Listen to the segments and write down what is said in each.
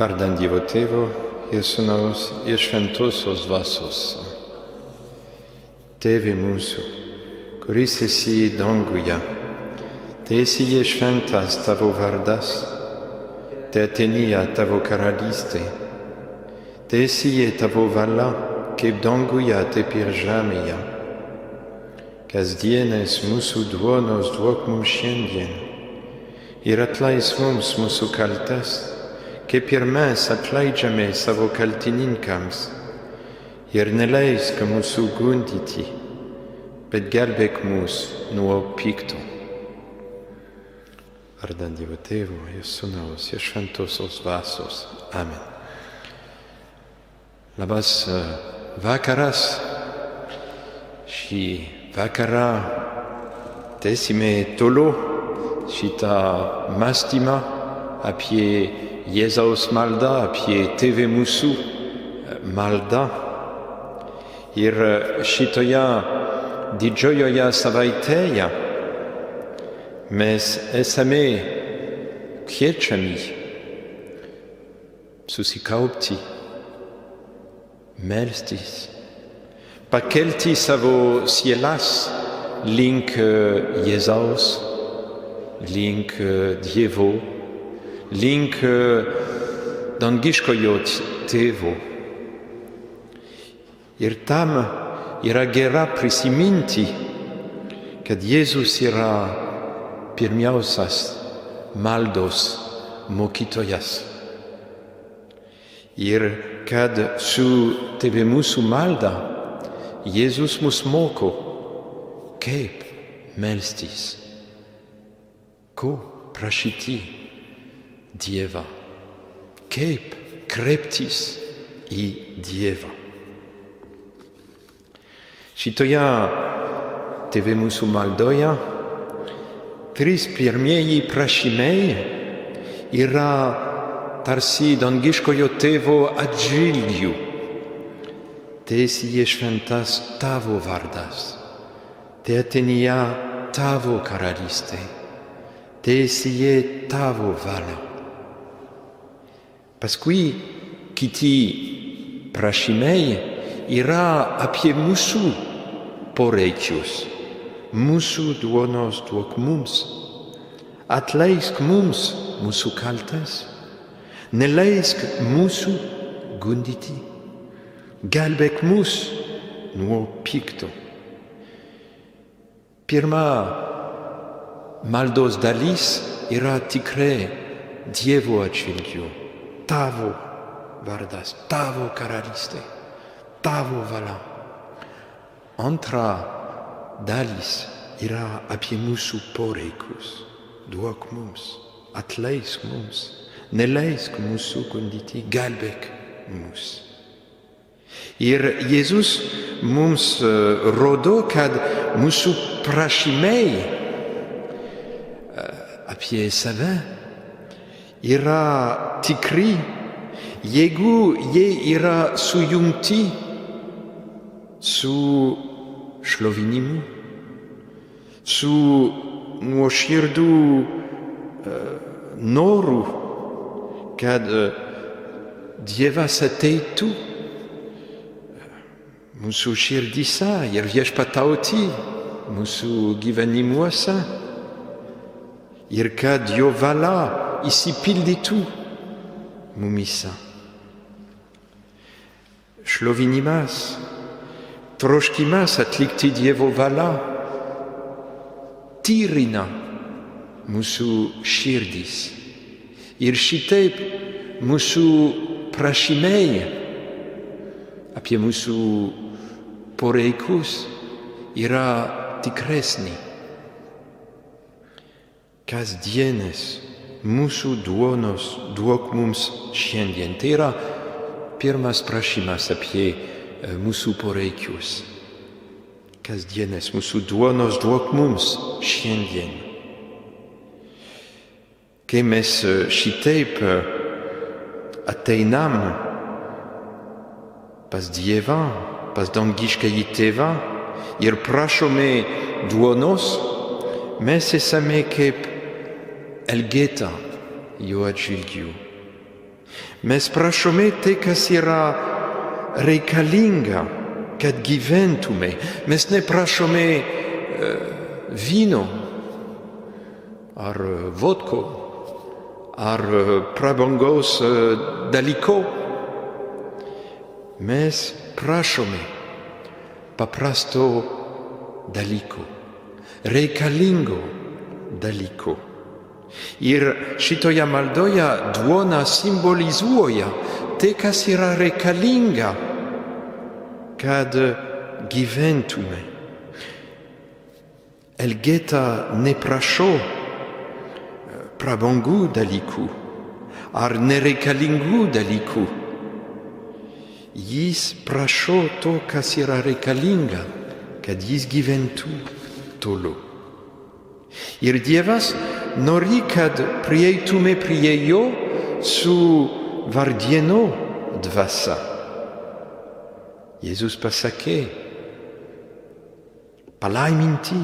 Vardan Dievo Tėvo ir Sūnaus ir Šventosios Dvasios. Tėve mūsų, kuris esi danguje, teesie šventas tavo vardas, teateinie tavo karalystė, teesie tavo valia, kaip danguje, taip ir žemėje. Kasdienės mūsų duonos duok mums šiandien ir atleisk mums mūsų kaltes, kaip ir mes atleidžiame savo kaltininkams, ir neleisk mūsų gundyti, bet gelbėk mus nuo pikto. Vardan Dievo Tėvo ir Sūnaus ir Šventosios Dvasios. Amen. Labas vakaras. Šį vakarą tęsime toliau šitą mąstymą apie Jėzaus maldą, apie Tėve mūsų maldą. Ir šitoje didžiojoje savaitėje mes esame kviečiami susikaupti, melstis, pakelti savo sielas link Jėzaus, link Dievo, link dangiškojo Tėvo. Ir tam yra gera prisiminti, kad Jėzus yra pirmiausias maldos mokytojas. Ir kad su Tėve mūsų malda Jėzus mus moko, kaip melstis, ko prašyti Dievą, kaip kreiptis į Dievą. Šitoje Tėve mūsų maldoje trys pirmieji prašymai yra tarsi dangiškojo Tėvo atžvilgiu. Teesie šventas tavo vardas, teateinie tavo karalystė, teesie tavo valia. Paskui kiti prašymai yra apie mūsų poreikius. Mūsų duonos duok mums, atleisk mums mūsų kaltes, neleisk mūsų gundyti, gelbėk mus nuo pikto. Pirma maldos dalis yra tikrai Dievo atžvilgiu, tavo vardas, tavo karalystė, tavo valia. Antra dalis yra apie mūsų poreikius. Duok mums, atleisk mums, neleisk mūsų gundyti, gelbėk mus. Ir Jėzus mums rodo, kad mūsų prašymai apie save yra tikri, jeigu jie yra sujungti su šlovinimu, su nuoširdu noru, kad Dievas ateitų mūsų širdyse ir viešpatauti mūsų gyvenimuose ir kad jo valia įsipildytų mumyse. Šlovinimas, troškimas atlikti Dievo valią tyrina mūsų širdis. Ir šitaip mūsų prašymai apie mūsų poreikius yra tikresni. Kasdienės mūsų duonos duok mums šiandien. Tai yra pirmas prašymas apie mūsų poreikius. Kasdienės mūsų duonos duok mums šiandien. Kai mes šitaip ateinam pas Dievą, pas dangiškąjį Tėvą ir prašome duonos, mes esame kaip Elgeta jo atžvilgiu. Mes prašome tai, kas yra reikalinga, kad gyventume. Mes neprašome vyno ar vodko ar prabangaus dalyko. Mes prašome paprasto dalyko, reikalingo dalyko. Ir šitoje maldoje duona simbolizuoja tai, kas yra reikalinga, kad gyventume. Elgeta neprašo prabangų dalykų ar nereikalingų dalykų. Jis prašo to, kas yra reikalinga, kad jis gyventų toliau. Ir Dievas nori, kad prieitume prie jo su vardieno dvasia. Jėzus pasakė, palaiminti,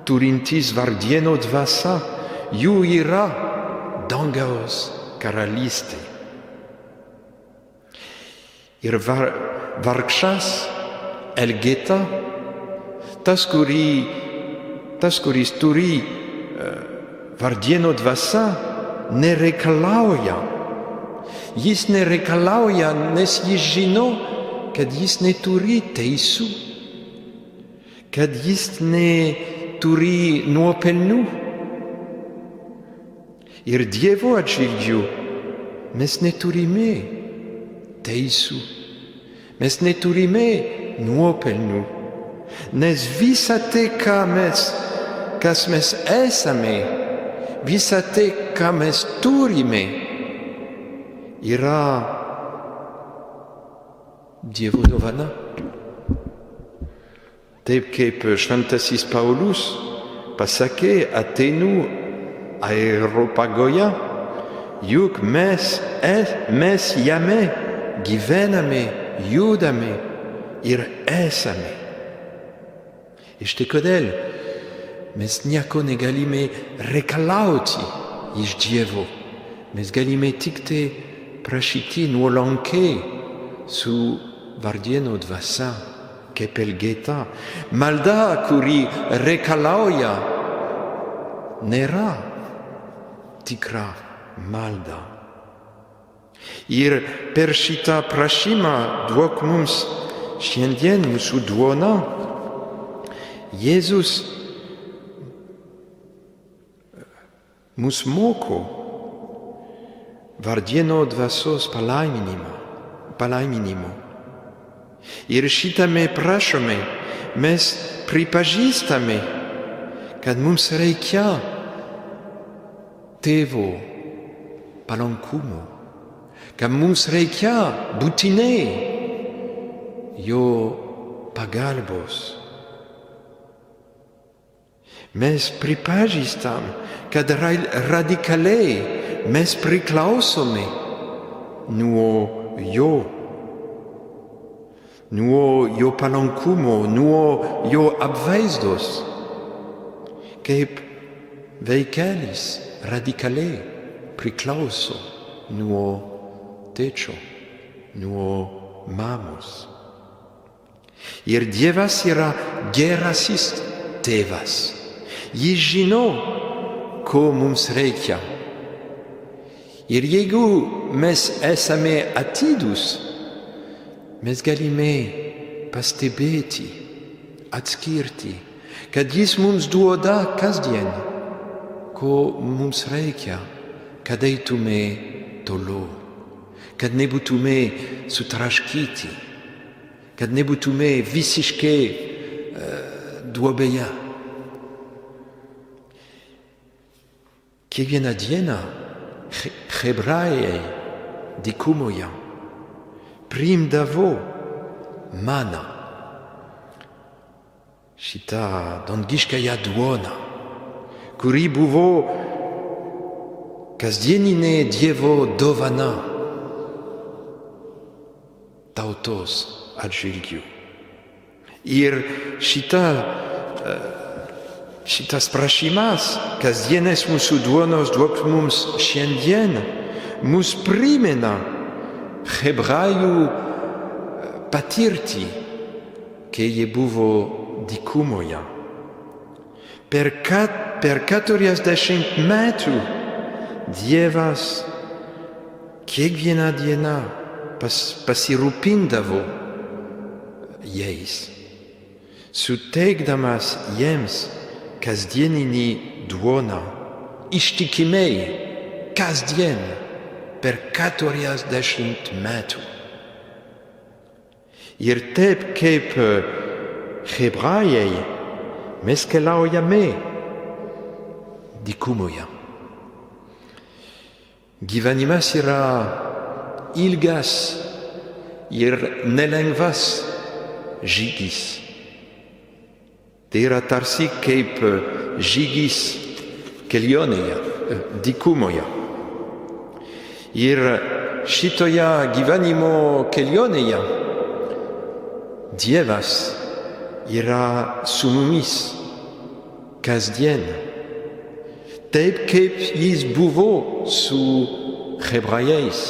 turintys vardieno dvasia, jų yra dangaus karalystė. Ir vargšas elgeta, tas, kuris turi vardieno dvasia, nereikalauja. Jis nereikalauja, nes jis žino, kad jis neturi teisų, kad jis neturi nuopelnų. Ir Dievo atžvilgiu mes neturime teisų, mes neturime nuopelnų, nes visa tai, kas mes esame, visa tai, ką mes turime, yra Dievo dovana. Taip kaip šventasis Paulius pasakė Atėnų aeropagoje, juk mes jame gyvename, judame ir esame. Ir štai kodėl mes nieko negalime reikalauti iš Dievo. Mes galime tik tai prašyti nuolankiai su vardieno dvasia, kaip elgeta. Malda, kuri reikalauja, nėra tikra malda. Ir per šitą prašymą duok mums šiandien mūsų duoną. Jėzus mus moko vardieno dvasios palaiminimo. Ir šitame prašome mes pripažįstame, kad mums reikia Tėvo palankumo, kad mums reikia būtinai jo pagalbos. Mes pripažįstam, kad radikaliai mes priklausome nuo jo palankumo, nuo jo apvaizdos, kaip vaikelis radikaliai priklauso nuo tėčio, nuo mamos. Ir Dievas yra gerasis tėvas. Jis žino, ko mums reikia. Ir jeigu mes esame atidūs, mes galime pastebėti, atskirti, kad jis mums duoda kasdien, ko mums reikia, kad eitume toliau, kad nebūtume sutraškyti, kad nebūtume visiškai duobėje. Kiekvieną dieną hebrajai dykumoje priimdavo maną, šitą dangiškąją duoną, kuri buvo kasdieninė Dievo dovana tautos atžvilgiu. Ir šitas prašymas, kasdienės mūsų duonos duok mums šiandien, mus primena hebrajų patirtį, kai jie buvo dykumoje. Per 40 metų Dievas kiekvieną dieną pasirūpindavo jais, suteikdamas jiems kasdieninį duoną, ištikimai kasdien per 40 metų. Ir taip kaip hebrajai mes keliaujame dykumoje. Gyvenimas yra ilgas ir nelengvas žygis. Tai yra tarsi kaip žygis kelionėje, dykumoje. Ir šitoje gyvenimo kelionėje Dievas yra su mumis kasdien. Taip kaip jis buvo su hebrajais.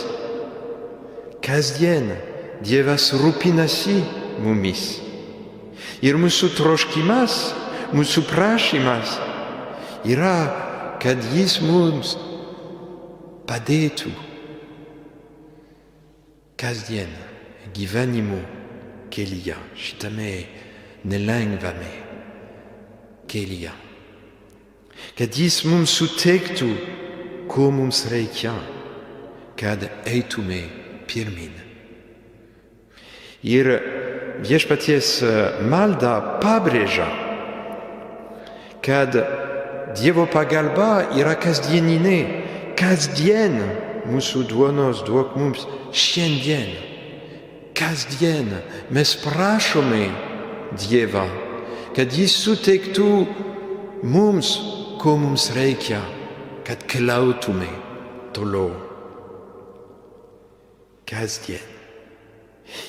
Kasdien Dievas rūpinasi mumis. Ir mūsų troškimas, mūsų prašymas yra, kad jis mums padėtų kasdien gyvenimo kelyje, šitame nelengvame kelyje. Kad jis mums suteiktų, ko mums reikia, kad eitume pirmin. Ir viešpaties malda pabrėžia, kad Dievo pagalba yra kasdieninė, kasdien mūsų duonos duok mums šiandien. Kasdien mes prašome Dievą, kad jis suteiktų mums, ko mums reikia, kad keliautume toliau. Kasdien.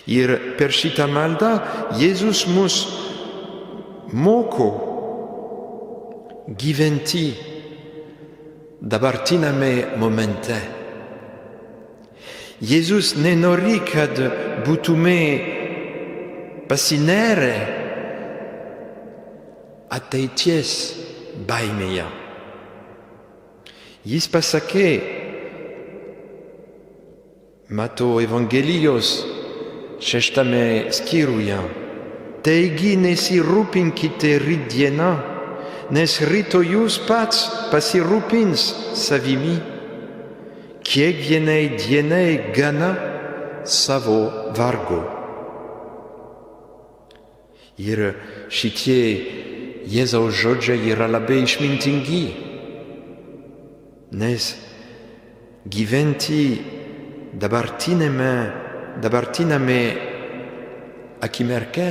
Ir per šitą maldą Jėzus mus moko gyventi dabartiname momente. Jėzus nenori, kad būtume pasinėrę ateities baimėje. Jis pasakė, Mato Evangelijos 6 skyriuje, taigi nesirūpinkite rytdieną, nes rytojus pats pasirūpins savimi. Kiekvienai dienai gana savo vargo. Ir šitie Jėzaus žodžiai yra labai išmintingi, nes gyventi dabartiname akimirke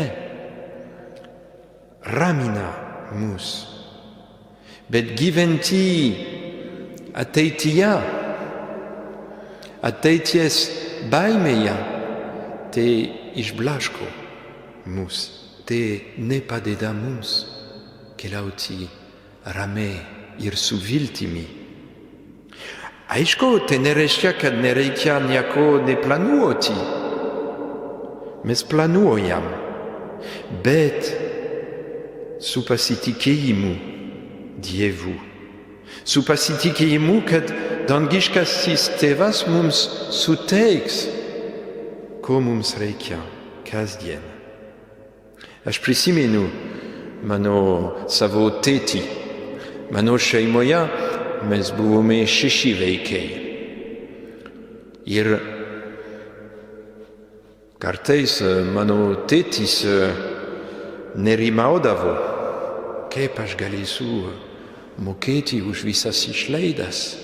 ramina mus, bet gyventi ateities baimėje, tai išblaško mus, tai nepadeda mums keliauti ramiai ir su viltimi. Aišku, tai nereiškia, kad nereikia nieko neplanuoti. Mes planuojam, bet su pasitikėjimu Dievu. Su pasitikėjimu, kad dangiškasis tėvas mums suteiks, ko mums reikia kasdien. Aš prisimenu savo tėtį. Mano šeimoje mes buvome 6 vaikai. Ir kartais mano tėtis nerimaudavo, kaip aš galėsiu mokėti už visas išlaidas.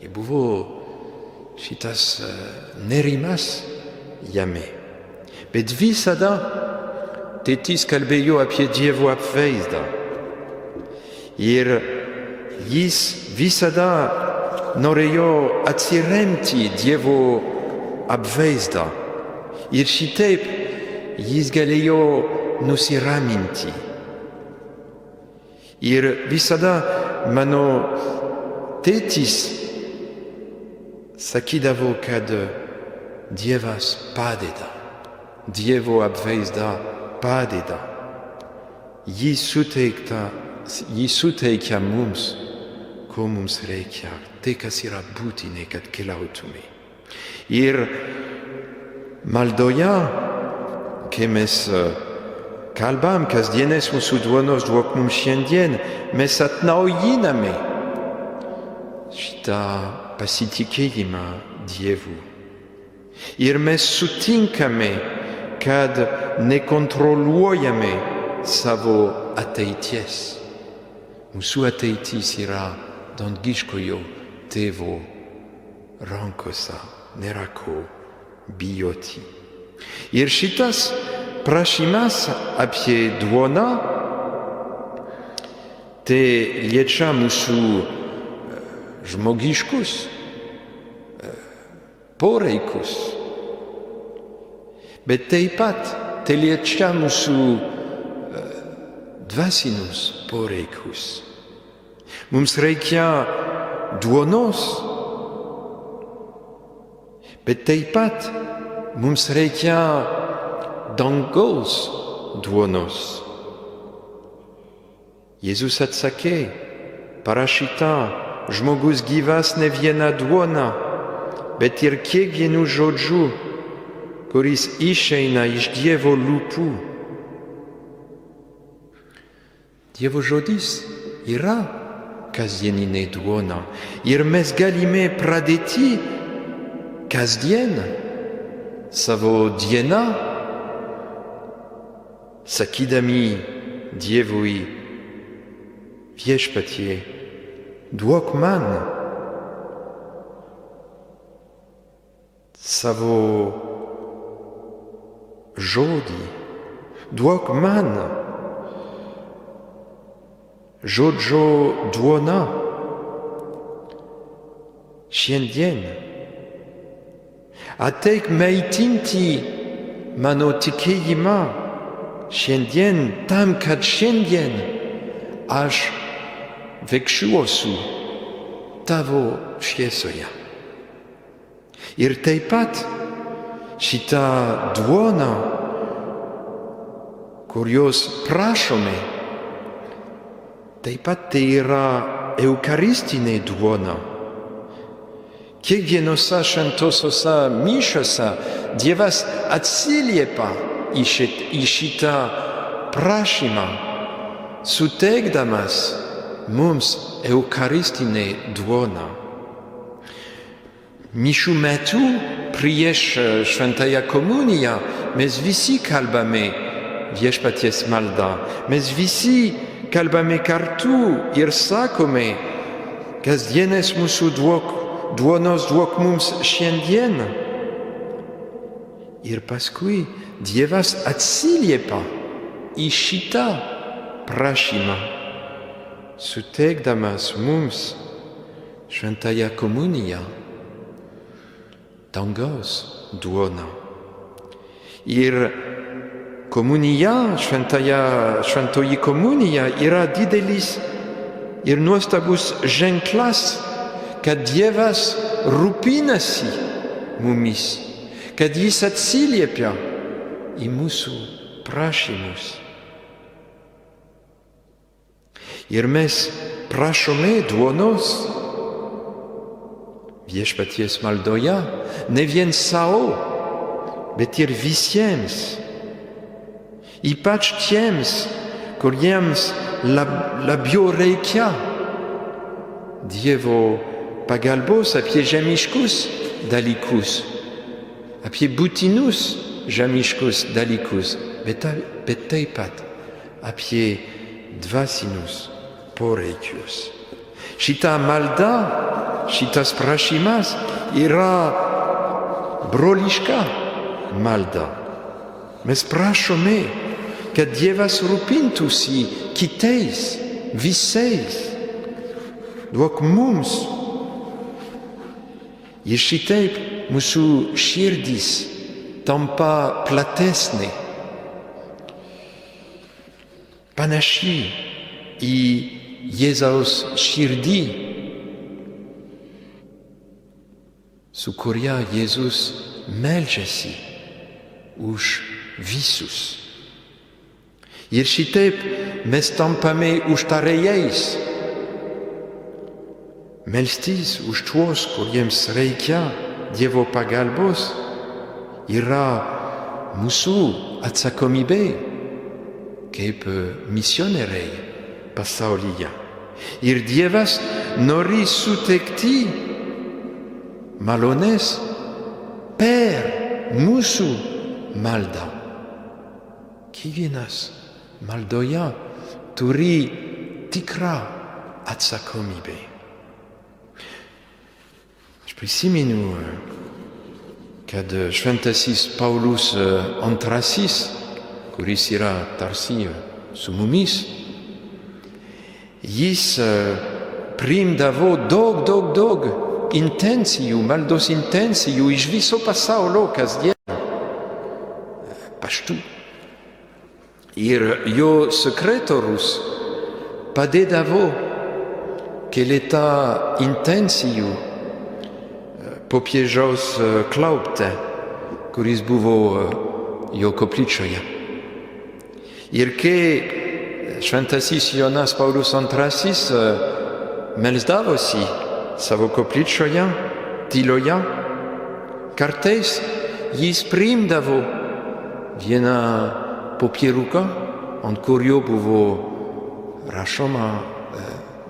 Ir buvo šitas nerimas jame. Bet visada tėtis kalbėjo apie Dievo apvaizdą. Ir jis visada norėjo atsiremti Dievo apvaizdą. Ir šitaip jis galėjo nusiraminti. Ir visada mano tėtis sakydavo, kad Dievas padeda, Dievo apvaizda padeda. Jį suteikia mums, ko mums reikia, tai kas yra būtinai, kad keliautume. Ir maldoje, kai mes kalbam, kasdienės mūsų duonos duok mums šiandien, mes atnaujiname šitą pasitikėjimą Dievu. Ir mes sutinkame, kad nekontroliuojame savo ateities. Mūsų ateitis yra dangiškojo Tėvo rankose, nėra ko bijoti. Ir šitas prašymas apie duoną, tai liečia mūsų žmogiškus poreikius, bet taip pat tai liečia mūsų dvasinius poreikius. Mums reikia duonos, bet taip pat mums reikia dangaus duonos. Jėzus atsakė, parašyta, žmogus gyvas ne viena duona, bet ir kiekvienu žodžiu, kuris išeina iš Dievo lūpų. Dievo žodis yra kasdieninė duona ir mes galime pradėti kasdien savo dieną, sakydami Dievui, Viešpatie, duok man savo žodį, duok man žodžio duona šiandien. Ateik maitinti mano tikėjimą šiandien tam, kad šiandien aš veikšiuosiu tavo šviesoje. Ir taip pat šitą duoną, kurios prašome, taip pat tai yra eucharistinė duona. Kiekvienose šventosiose mišiose Dievas atsiliepia į šitą prašymą, suteikdamas mums eucharistinę duoną. Mišių metu prieš šventąją komuniją mes visi kalbame Viešpaties maldą, mes visi kalbame kartu ir sakome, kasdienės mūsų duonos duok mums šiandien. Ir paskui Dievas atsiliepia į šitą prašymą, suteikdamas mums šventąją komuniją, dangaus duoną. Ir komunija, šventoji komunija yra didelis ir nuostabus ženklas, kad Dievas rūpinasi mumis, kad jis atsiliepia į mūsų prašymus. Ir mes prašome duonos Viešpaties maldoje, ne vien sau, bet ir visiems. Ypač tiems, kuriems labiau reikia Dievo pagalbos apie žemiškus dalykus, apie būtinus žemiškus dalykus, bet taip pat apie dvasinius poreikius. Šita malda, šitas prašymas yra broliška malda. Mes prašome, kad Dievas rūpintųsi kitais, visais. Duok mums. Ir šitaip mūsų širdis tampa platesnė, panaši į Jėzaus širdį. su kuria Jėzus meldžiasi už visus. Ir šitaip mes tampame užtarėjais. Melstis už tuos, kuriems reikia Dievo pagalbos, yra mūsų atsakomybė kaip misionieriai pasaulyje. Ir Dievas nori suteikti malonės per mūsų maldą. Kiekvienas maldoje turi tikrą atsakomybę. Aš prisimenu, kad šventasis Paulius II, kuris yra tarsi su mumis, jis priimdavo daug intencijų, maldos intencijų iš viso pasaulio kasdien paštu. Ir jo sekretorius padėdavo keletą intencijų popiežiaus klaupte, kuris buvo jo koplyčioje. Ir kai šventasis Jonas Paulius II melsdavosi savo koplyčioje, tyloje, kartais jis priimdavo vieną popieruką, ant kurio buvo rašoma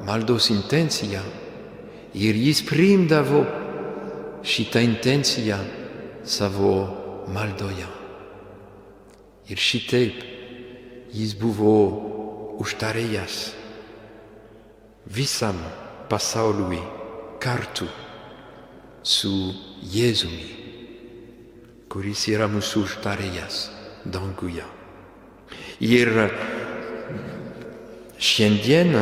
maldos intencija, ir jis priimdavo šitą intenciją savo maldoje. Ir šitaip jis buvo užtarėjas visam pasauliui kartu su Jėzumi, kuris yra mūsų užtarėjas danguje. Ir šiandien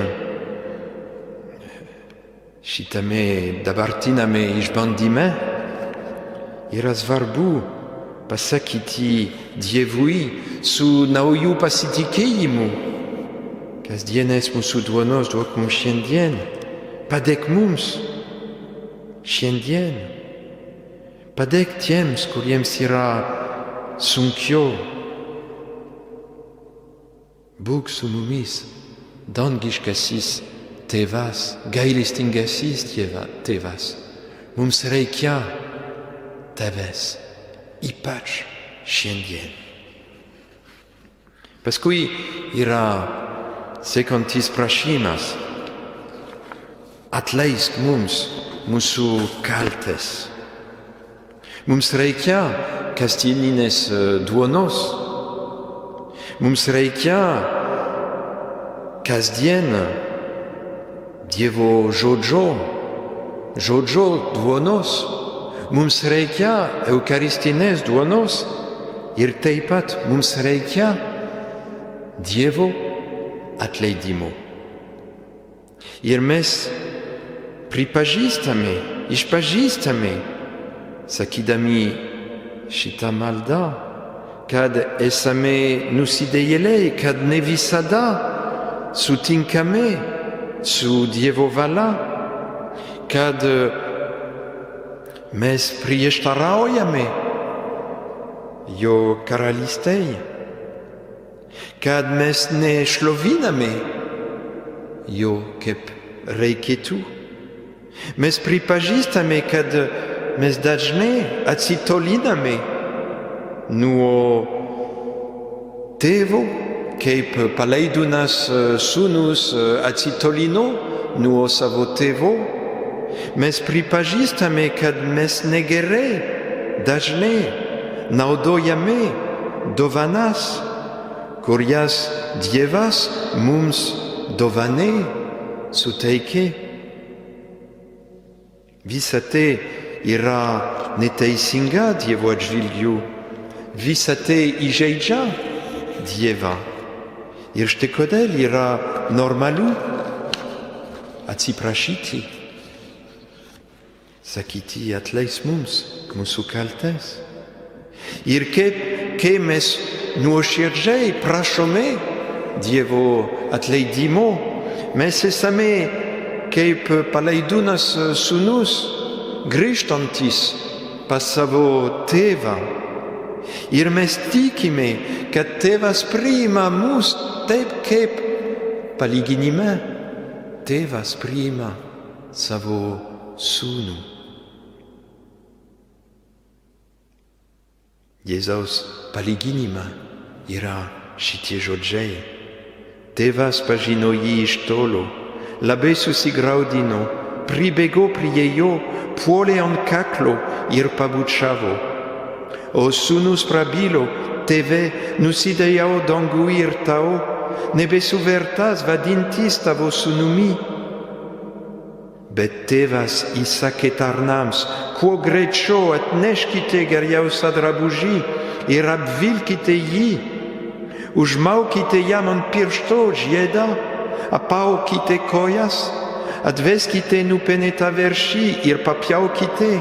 šitame dabartiname išbandyme yra svarbu pasakyti Dievui su nauju pasitikėjimu. Kasdienės mūsų duonos duok mums šiandien, padėk mums šiandien, padėk tiems, kuriems yra sunkiau. Būk su mumis, dangiškasis Tėvas, gailestingasis Tėvas. Mums reikia Tavęs, ypač šiandien. Paskui yra sekantis prašymas. Atleisk mums mūsų kaltes. Mums reikia kasdieninės duonos. Mums reikia kasdien Dievo žodžio duonos. Mums reikia eucharistinės duonos ir taip pat mums reikia Dievo atleidimo. Ir mes išpažįstame, sakydami šitą maldą, kad esame nusidėjėliai, kad ne visada sutinkame su Dievo valia, kad mes prieštaraujame jo karalystei, kad mes nešloviname jo kaip reikėtų. Mes pripažįstame, kad mes dažnai atsitoliname nuo tėvo, kaip palaidūnas sūnus atsitolino nuo savo tėvo. Mes pripažįstame, kad mes negerai dažnai naudojame dovanas, kurias Dievas mums dovanai suteikė. Visa tai yra neteisinga Dievo atžvilgiu. Visa tai įžeidžia Dievą. Ir štai kodėl yra normalu atsiprašyti, sakyti atleisk mums mūsų kaltes. Ir kai mes nuoširdžiai prašome Dievo atleidimo, mes esame kaip palaidūnas sūnus, grįžtantis pas savo tėvą. Ir mes tikime, kad tėvas priima mus taip, kaip palyginime tėvas priima savo sūnų. Jėzaus palyginime yra šitie žodžiai. Tėvas pažino jį iš tolo, labai susigraudino, pribėgo prie jo, puolė ant kaklo ir pabučiavo. O sūnus prabilo, tėve, nusidėjau dangų ir tau, nebesu vertas vadintis tavo sūnumi. Bet tėvas įsakė tarnams, kuo greičiau atneškite geriausią drabužį ir apvilkite jį. Užmaukite jam ant piršto žiedą, apaukite kojas, atveskite nupenėtą veršį ir papjaukite.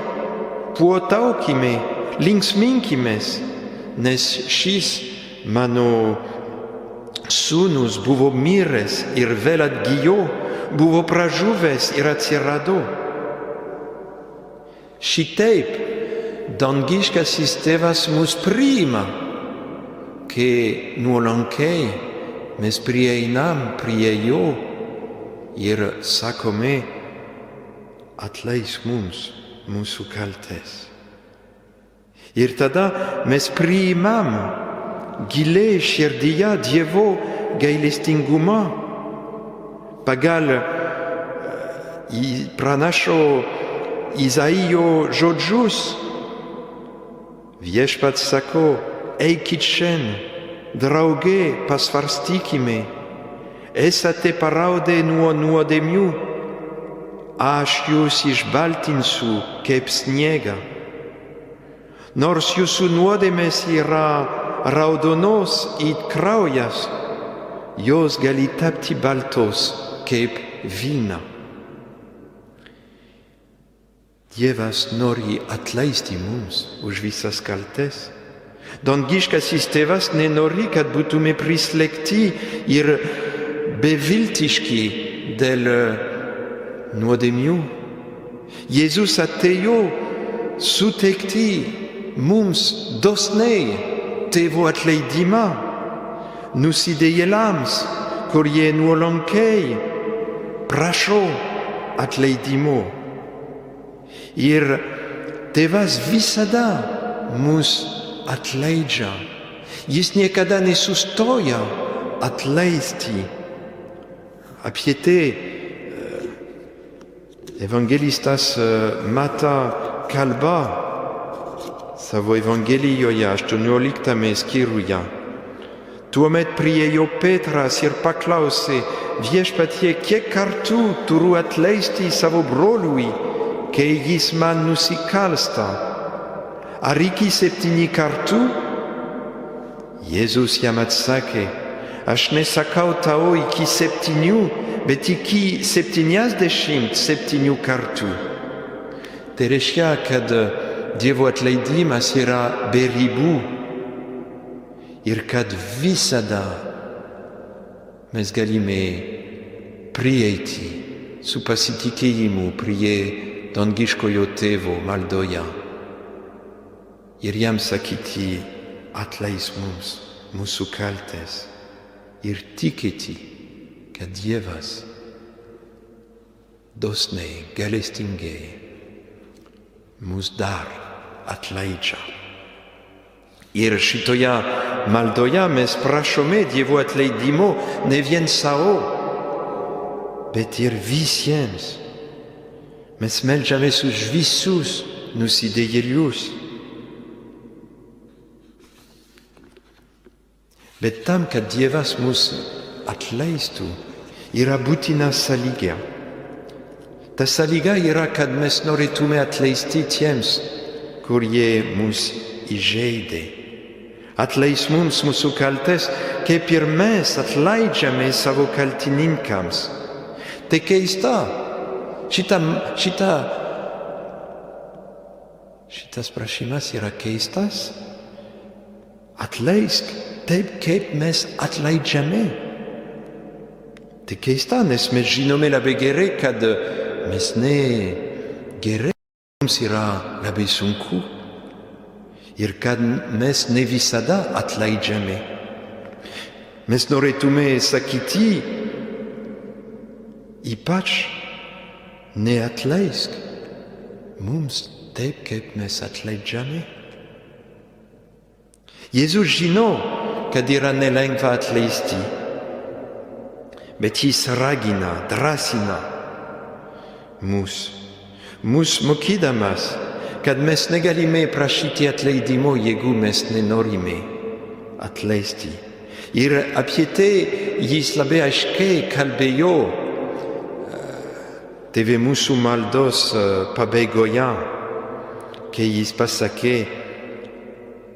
Puotaukime, linksminkimės, nes šis mano sūnus buvo miręs ir vėl atgijo, buvo pražuvęs ir atsirado. Šitaip dangiškasis tėvas mus priima, kai nuolankiai mes prieinam prie jo ir sakome, atleisk mums mūsų kaltes. Ir tada mes priimam giliai širdyje Dievo gailestingumą. Pagal pranašo Izaijo žodžius, viešpats sako, eikit šiandien, drauge pasvarstykime, esate paraudę nuo nuodėmių, aš jūs išbaltinsiu kaip sniegą. Nors jūsų nuodėmės yra raudonos it kraujas, jos gali tapti baltos kaip vyna. Dievas nori atleisti mums už visas kaltes. Dangiškasis tėvas nenori, kad būtume prislėgti ir beviltiški dėl nuodėmių. Jėzus atėjo suteikti mums dosniai tėvo atleidimą, nusidėjėliams, kurie nuolankiai prašo atleidimo. Ir tėvas visada mus atleidžia. Jis niekada nesustoja atleisti. Apie tai evangelistas Mata kalba savo evangelijoje 18 skyriuje. Tuomet priėjo Petras ir paklausė, viešpatie, kiek kartų turiu atleisti savo broliui, kai jis man nusikalsta? Ar iki 7 kartų? Jėzus jam atsakė, aš nesakau tau iki 7, bet iki 77 kartų. Tai reiškia, kad Dievo atleidimas yra be ribų ir kad visada mes galime prieiti su pasitikėjimu prie dangiškojo tėvo maldoje ir jam sakyti, atleisk mums mūsų kaltes ir tikėti, kad Dievas dosniai, gailestingai mus dar atleidžia. Ir šitoje maldoje mes prašome Dievo atleidimo ne vien savo, bet ir visiems. Mes meldžiamės už visus nusidėjėlius. Bet tam, kad Dievas mus atleistų, yra būtina sąlyga. Ta sąlyga yra, kad mes norėtume atleisti tiems, kurie mus įžeidė. Atleisk mums mūsų kaltes, kaip ir mes atleidžiame savo kaltininkams. Tai keista. Šitas prašymas yra keistas. Atleisk taip, kaip mes atleidžiame. Tai keista, nes mes žinome labai gerai, kad mes ne gerai ira labesunku, kad mes ne visada atleidžiami. Mes norėtume sakyti, ypač neatleisk mums taip, kaip mes atleidžiame. Jėzus žino, kad yra nelengva atleisti, bet jis ragina, drąsina mus mokydamas, kad mes negalime prašyti atleidimo, jeigu mes nenorime atleisti. Ir apie tai jis labai aiškiai kalbėjo TV mūsų maldos pabaigoje, kai jis pasakė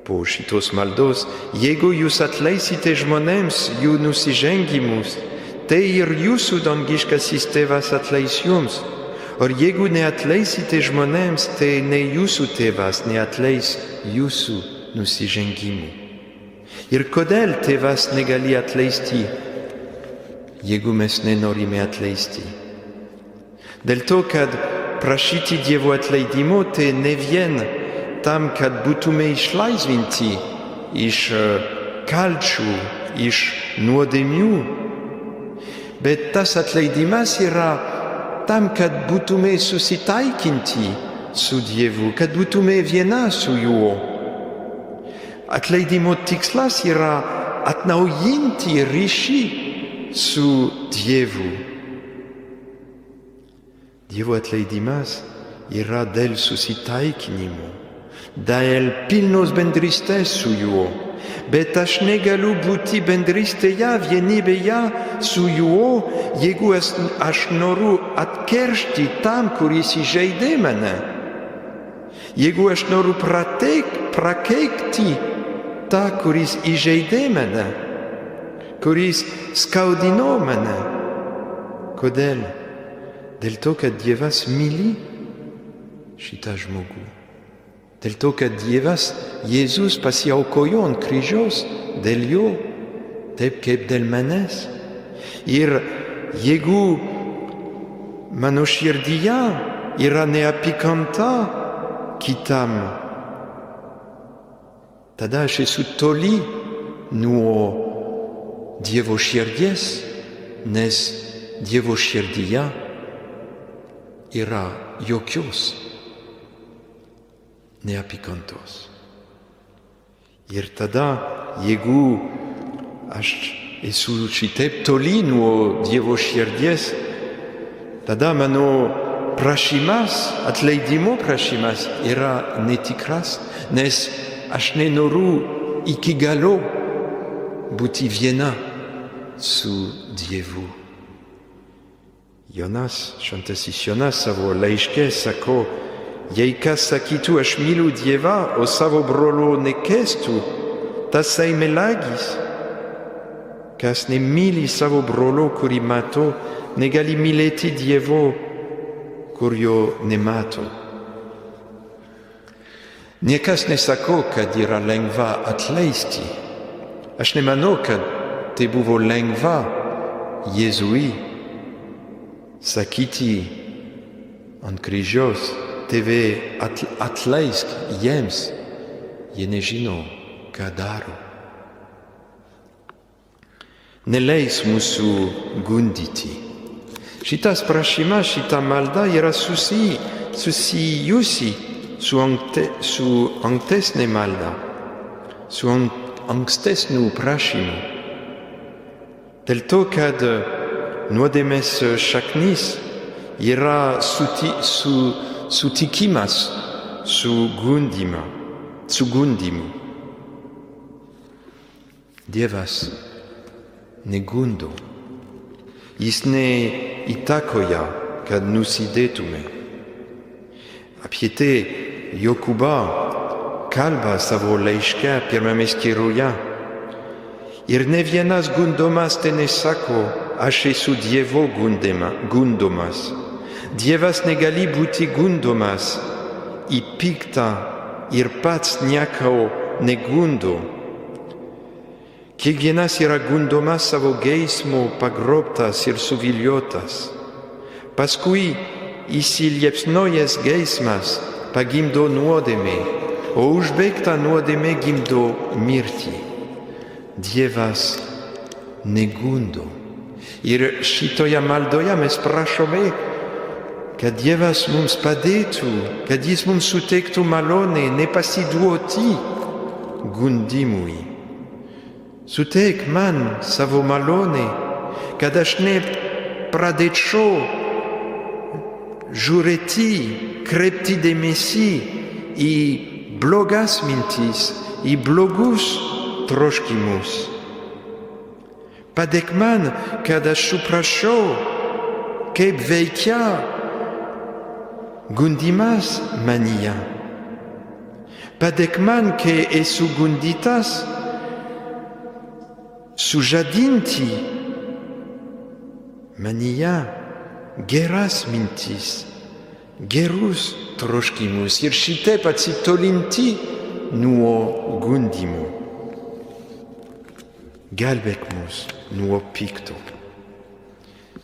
po šitos maldos, jeigu jūs atleisite žmonėms jų nusižengimus, tai ir jūsų dangiškasis tėvas atleis jums. O jeigu neatleisite žmonėms, tai ne jūsų tėvas neatleis jūsų nusižengimų. Ir kodėl tėvas negali atleisti, jeigu mes nenorime atleisti? Dėl to, kad prašyti Dievo atleidimo, tai ne vien tam, kad būtume išlaisvinti iš kalčių, iš nuodėmių, bet tas atleidimas yra tam, kad būtume susitaikinti su Dievu, kad būtume viena su juo. Atleidimo tikslas yra atnaujinti ryšį su Dievu. Dievo atleidimas yra dėl susitaikinimo, dėl pilnos bendrystės su juo. Bet aš negaliu būti bendrystėje, vienybėje su juo, jeigu aš noriu atkeršti tam, kuris įžeidė mane. Jeigu aš noriu prakeikti tą, kuris įžeidė mane, kuris skaudino mane. Kodėl? Dėl to, kad Dievas myli šitą žmogų. Dėl to, kad Dievas, Jėzus pasiaukojo ant kryžiaus dėl jo, taip kaip dėl manęs. Ir jeigu mano širdyje yra neapykanta kitam, tada aš esu toli nuo Dievo širdies, nes Dievo širdyje yra jokios neapykantos. Ir tada, jeigu aš esu šitaip toli nuo Dievo širdies, tada mano prašymas, atleidimo prašymas yra netikras, nes aš nenoriu iki galo būti viena su Dievu. Jonas, šventasis Jonas savo laiške sako, jei kas sakytų aš myliu Dievą, o savo brolio nekęstų, tasai melagis. Kas nemyli savo brolio, kurį mato, negali mylėti Dievo, kurio nemato. Niekas nesako, kad yra lengva atleisti. Aš nemanau, kad tai buvo lengva Jėzui sakyti ant kryžiaus, tėve atleisk jiems, jie nežino, ką daro. Neleis mūsų gundyti. Šitas prašymas, šita malda yra susijusi su ankstesnė malda, su ankstesnių prašymų. Dėl to, kad nuodėmės šaknis yra sutikimas su gundimu. Dievas negundo. Jis neįtakoja, kad nusidėtume. Apie tai Jokūba kalba savo laiške pirmame skyriuje. Ir ne vienas gundomas te nesako, aš esu Dievo gundomas. Dievas negali būti gundomas į piktą ir pats nieko negundo. Kiekvienas yra gundomas savo geismo, pagrobtas ir suviliotas. Paskui įsiliepsnojęs geismas pa gimdo nuodėmė, o užbaigta nuodėmė gimdo mirtį. Dievas negundo. Ir šitoje maldoje mes prašome, kad Dievas mums padėtų, kad Jis mums suteiktų malonę nepasiduoti gundimui. Suteik man savo malonę, kad aš nepradėčiau žiūrėti, kreipti dėmesį į blogas mintis, į blogus troškimus. Padėk man, kad aš suprasčiau, kaip veikia gundimas manyje. Padėk man, kai esu gundytas, sužadinti manyje geras mintis, gerus troškimus ir šitaip atsitolinti nuo gundimų. Gelbėk mus nuo pikto.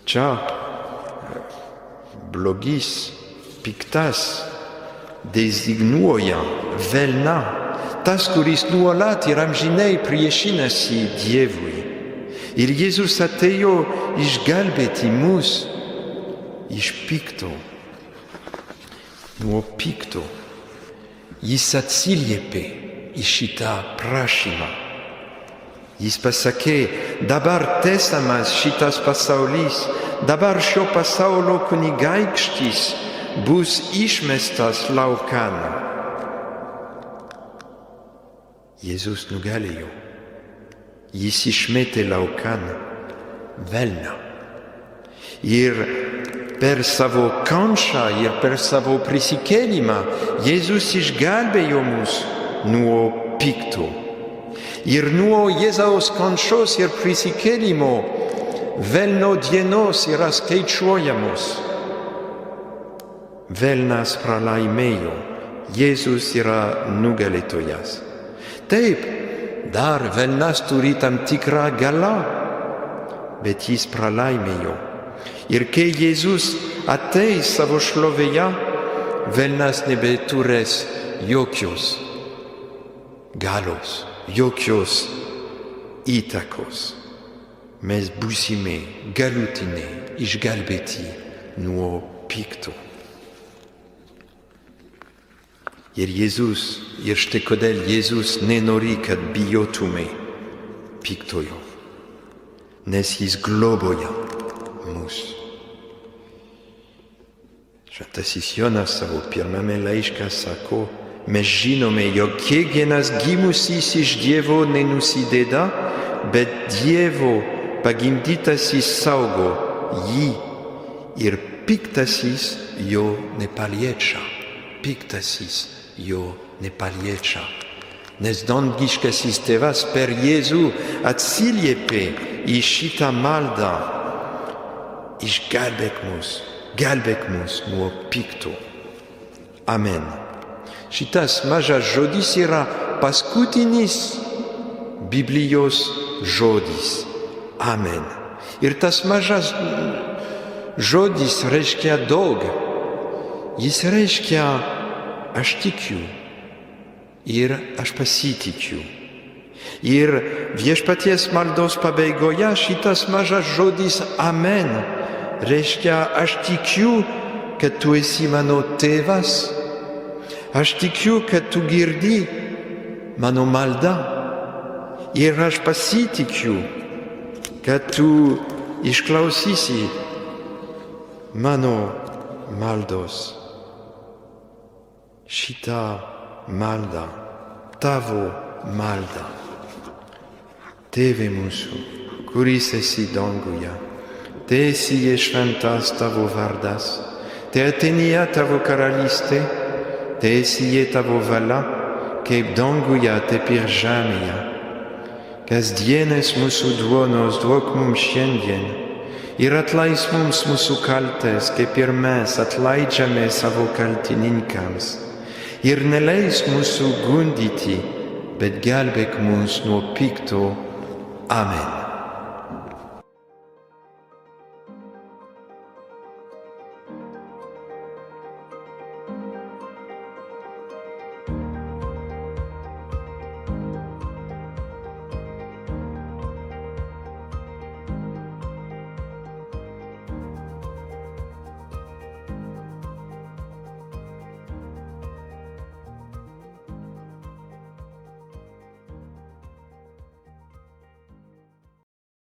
Čia blogis, piktas designuoja velną, tas, kuris nuolat ir amžinai priešinasi Dievui. Ir Jėzus atėjo išgelbėti mus iš pikto, nuo pikto. Jis atsiliepė į šitą prašymą. Jis pasakė, dabar teisamas šitas pasaulis, dabar šio pasaulio kunigaikštis bus išmestas laukan. Jėzus nugalėjo. Jis išmetė laukan velną. Ir per savo kančią ir per savo prisikėlimą Jėzus išgelbėjo mus nuo pikto. Ir nuo Jėzaus kančios ir prisikėlimo velno dienos yra skaičiuojamos. Velnas pralaimėjo, Jėzus yra nugalėtojas. Taip, dar velnas turi tam tikrą galą, bet jis pralaimėjo. Ir kai Jėzus ateis savo šlovėje, velnas nebeturės jokios galios, jokios įtakos. Mes būsime galutinai išgelbėti nuo pikto. Ir Jėzus, ir štai kodėl Jėzus nenori, kad bijotume piktojo, nes jis globoja mus. Šventasis Jonas savo pirmame laiške sako, mes žinome, jog kiekvienas gimusis iš Dievo nenusideda, bet Dievo pagimdytasis saugo jį ir piktasis jo nepaliečia. Piktasis jo nepaliečia. Nes dangiškasis tėvas per Jėzų atsiliepė į šitą maldą. Išgelbėk mus nuo pikto. Amen. Šitas mažas žodis yra paskutinis Biblijos žodis. Amen. Ir tas mažas žodis reiškia daug. Jis reiškia aš tikiu ir aš pasitikiu. Ir viešpaties maldos pabaigoje šitas mažas žodis Amen reiškia aš tikiu, kad tu esi mano tėvas. Aš tikiu, kad tu girdi mano maldą. Ir aš pasitikiu, kad tu išklausysi mano maldos. Šitą maldą, tavo maldą. Tėve mūsų, kuris esi danguje, teesie šventas tavo vardas, teateinie tavo karalystė, teesie tavo valia, kaip danguje, taip ir žemėje. Kasdienės mūsų duonos duok mums šiandien ir atleisk mums mūsų kaltes, kaip ir mes atleidžiame savo kaltininkams. Ir neleisk mūsų gundyti, bet gelbėk mus nuo pikto. Amen.